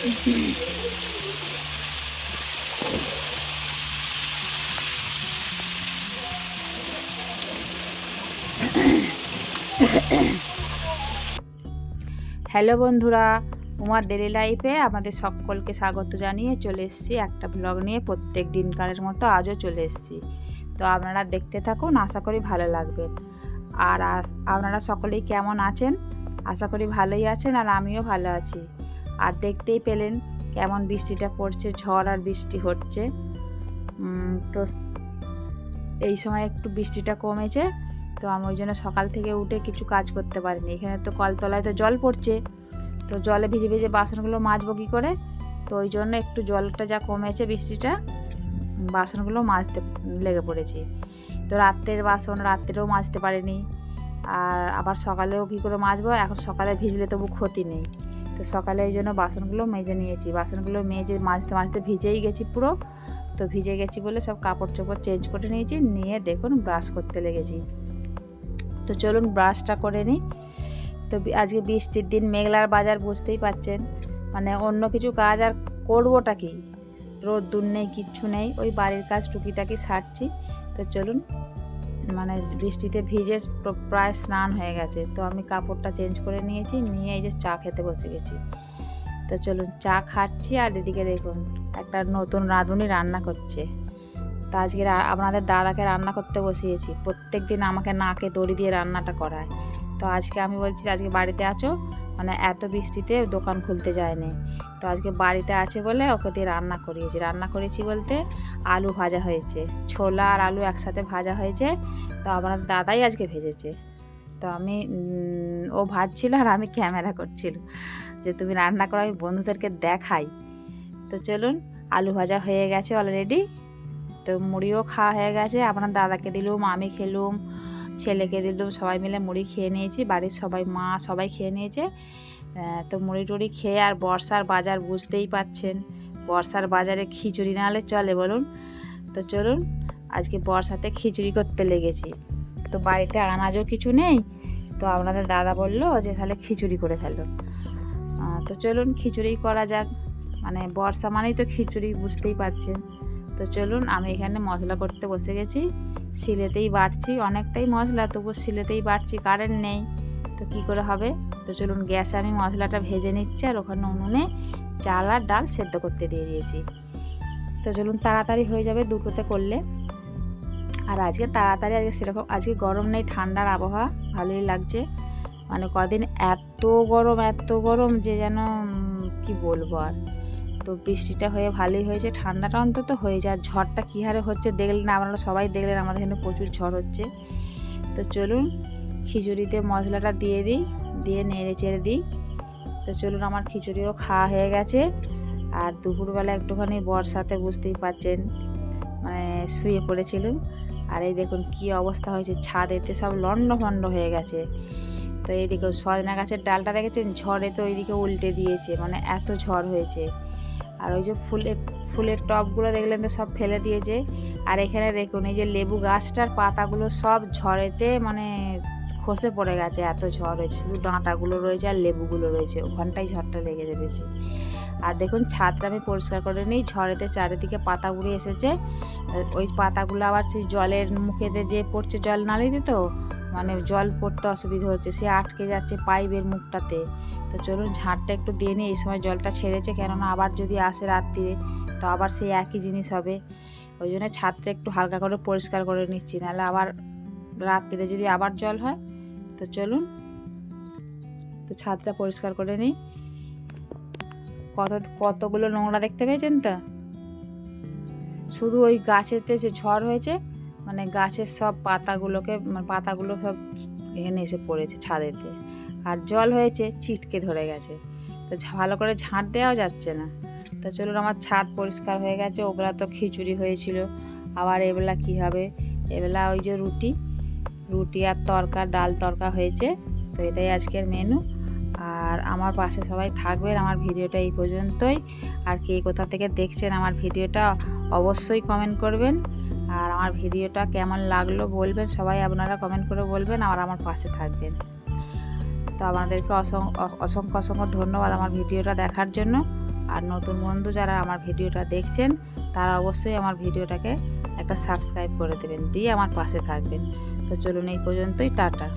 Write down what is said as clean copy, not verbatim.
Hello বন্ধুরা, উমার daily লাইফে আমাদের সকলকে স্বাগত জানিয়ে চলে এসেছি একটা ব্লগ নিয়ে। প্রত্যেক দিনকারের মতো আজও চলে এসেছি। তো আপনারা দেখতে থাকুন, আশা করি ভালো লাগবে। আর আপনারা সকলেই কেমন আছেন? আশা করি ভালোই আছেন, আর আমিও ভালো আছি। আর দেখতেই পেলেন কেমন বৃষ্টিটা পড়ছে, ঝড় আর বৃষ্টি হচ্ছে। তো এই সময় একটু বৃষ্টিটা কমেছে, তো আমি ওই জন্য সকাল থেকে উঠে কিছু কাজ করতে পারিনি। এখানে তো কলতলায় তো জল পড়ছে, তো জলে ভিজে ভিজে বাসনগুলো মাজবো কী করে? তো ওই জন্য একটু জলটা যা কমেছে বৃষ্টিটা, বাসনগুলো মাজতে লেগে পড়েছি। তো রাত্রের বাসন রাত্রেও মাজতে পারিনি, আর আবার সকালেও কী করে মাজবো? এখন সকালে ভিজলে তবু ক্ষতি নেই, তো সকালে ওই জন্য বাসনগুলো মেজে নিয়েছি। বাসনগুলো মেজে মাজতে মাজতে ভিজেই গেছি পুরো। তো ভিজে গেছি বলে সব কাপড় চোপড় চেঞ্জ করে নিয়েছি, নিয়ে দেখুন ব্রাশ করতে লেগেছি। তো চলুন ব্রাশটা করে নিই। তো আজকে বৃষ্টির দিন, মেঘলার বাজার, বুঝতেই পাচ্ছেন। মানে অন্য কিছু কাজ আর করবোটা কি, রোদ্দুর নেই, কিচ্ছু নেই, ওই বাড়ির কাজ টুকিটাকি সারছি। তো চলুন, মানে বৃষ্টিতে ভিজে প্রায় স্নান হয়ে গেছে, তো আমি কাপড়টা চেঞ্জ করে নিয়েছি, নিয়ে এই যে চা খেতে বসে গেছি। তো চলুন চা খাচ্ছি, আর এদিকে দেখুন একটা নতুন রাঁধুনি রান্না করছে। তো আজকে আপনাদের দাদাকে রান্না করতে বসিয়েছি। প্রত্যেক দিন আমাকে নাকে দড়ি দিয়ে রান্নাটা করায়। তো আজকে আমি বলছি আজকে বাড়িতে আছো, মানে এত বৃষ্টিতে দোকান খুলতে যায়নি, তো আজকে বাড়িতে আছে বলে ওকে দিয়ে রান্না করিয়েছি। রান্না করেছি বলতে আলু ভাজা হয়েছে, ছোলা আর আলু একসাথে ভাজা হয়েছে। তো আপনার দাদাই আজকে ভেজেছে। তো আমি ও ভাজছিল আর আমি ক্যামেরা করছিল যে তুমি রান্না করো, আমি বন্ধুদেরকে দেখাই। তো চলুন, আলু ভাজা হয়ে গেছে অলরেডি। তো মুড়িও খাওয়া হয়ে গেছে, আপনার দাদাকে দিলুম, আমি খেলুম, ছেলেকে দিলুম, সবাই মিলে মুড়ি খেয়ে নিয়েছি। বাড়ির সবাই, মা সবাই খেয়ে নিয়েছে। তো মুড়ি টুড়ি খেয়ে, আর বর্ষার বাজার বুঝতেই পাচ্ছেন, বর্ষার বাজারে খিচুড়ি না হলে চলে বলুন? তো চলুন, আজকে বর্ষাতে খিচুড়ি করতে লেগেছি। তো বাড়িতে আনাজও কিছু নেই, তো আপনাদের দাদা বললো যে তাহলে খিচুড়ি করে ফেলো। তো চলুন খিচুড়ি করা যাক, মানে বর্ষা মানেই তো খিচুড়ি, বুঝতেই পাচ্ছেন। তো চলুন, আমি এখানে মশলা করতে বসে গেছি, শিলেতেই বাটছি। অনেকটাই মশলা, তবু শিলেতেই বাটছি, কারেন্ট নেই, তো কি করে হবে? তো চলুন, গ্যাসে আমি মশলাটা ভেজে নিচ্ছি, আর ওখানে উনুনে চাল আর ডাল সেদ্ধ করতে দিয়ে দিয়েছি। তো চলুন, তাড়াতাড়ি হয়ে যাবে দুটোতে করলে। আর আজকে তাড়াতাড়ি, আজকে সেরকম আজকে গরম নেই, ঠান্ডার আবহাওয়া, ভালোই লাগছে। মানে কদিন এত গরম যে যেন কি বলবো আর। তো বৃষ্টিটা হয়ে ভালোই হয়েছে, ঠান্ডাটা অন্তত হয়ে যায়। ঝড়টা কী হারে হচ্ছে দেখলেন, আপনারা সবাই দেখলেন, আমাদের এখানে প্রচুর ঝড় হচ্ছে। তো চলুন খিচুড়িতে মশলাটা দিয়ে দিই, দিয়ে নেড়ে চেড়ে দিই। তো চলুন, আমার খিচুড়িও খাওয়া হয়ে গেছে। আর দুপুরবেলা একটুখানি বর্ষাতে, বুঝতেই পারছেন, মানে শুয়ে পড়েছিলাম। আর এই দেখুন কি অবস্থা হয়েছে, ছাদেতে সব লন্ড ভন্ড হয়ে গেছে। তো এইদিকে সজনা গাছের ডালটা দেখেছেন, ঝড়ে তো ওইদিকে উল্টে দিয়েছে, মানে এত ঝড় হয়েছে। আর ওই যে ফুলের টবগুলো দেখলেন তো সব ফেলে দিয়েছে। আর এখানে দেখুন এই যে লেবু গাছটার পাতাগুলো সব ঝড়েতে মানে খসে পড়ে গেছে, এত ঝড় হয়েছে। শুধু ডাঁটাগুলো রয়েছে আর লেবুগুলো রয়েছে, ওখানটাই ঝড়টা লেগেছে বেশি। আর দেখুন ছাদটা আমি পরিষ্কার করে নিই, ঝড়েতে চারিদিকে পাতা উড়ে এসেছে। ওই পাতাগুলো আবার সেই জলের মুখেতে যে পড়ছে, জল নালিতে, তো মানে জল পড়তে অসুবিধা হচ্ছে, সে আটকে যাচ্ছে পাইপের মুখটাতে। তো চলুন ঝাঁটটা একটু দিয়ে নিই, এই সময় জলটা ছেড়েছে, কেননা আবার যদি আসে রাত্রিরে তো আবার সেই একই জিনিস হবে। ওই জন্য ছাদটা একটু হালকা করে পরিষ্কার করে নিচ্ছি, নাহলে আবার রাত্রিরে যদি আবার জল হয়। তো চলুন, তো ছাদটা পরিষ্কার করে নিই। কতগুলো নোংরা দেখতে পেয়েছেন তো? শুধু ওই গাছেতে যে ঝড় হয়েছে, মানে গাছের সব পাতাগুলো সব এখানে এসে পড়েছে ছাদেতে। আর জল হয়েছে, ছিটকে ধরে গেছে, তো ভালো করে ঝাঁট দেওয়া যাচ্ছে না। তো চলুন, আমার ছাদ পরিষ্কার হয়ে গেছে। ওবেলা তো খিচুড়ি হয়েছিল, আবার এবেলা কি হবে? এবেলা ওই যে রুটি আর ডাল তরকা হয়েছে। তো এটাই আজকের মেনু। আর আমার পাশে সবাই থাকবেন। আমার ভিডিওটা এই পর্যন্তই। আর কে কোথা থেকে দেখছেন আমার ভিডিওটা অবশ্যই কমেন্ট করবেন। আর আমার ভিডিওটা কেমন লাগলো বলবেন, সবাই আপনারা কমেন্ট করে বলবেন, আর আমার পাশে থাকবেন। তো আপনাদেরকে অসংখ্য ধন্যবাদ আমার ভিডিওটা দেখার জন্য। আর নতুন বন্ধু যারা আমার ভিডিওটা দেখছেন তারা অবশ্যই আমার ভিডিওটাকে একটা সাবস্ক্রাইব করে দেবেন, দিয়ে আমার পাশে থাকবেন। তো চলুন এই পর্যন্তই, টাটা।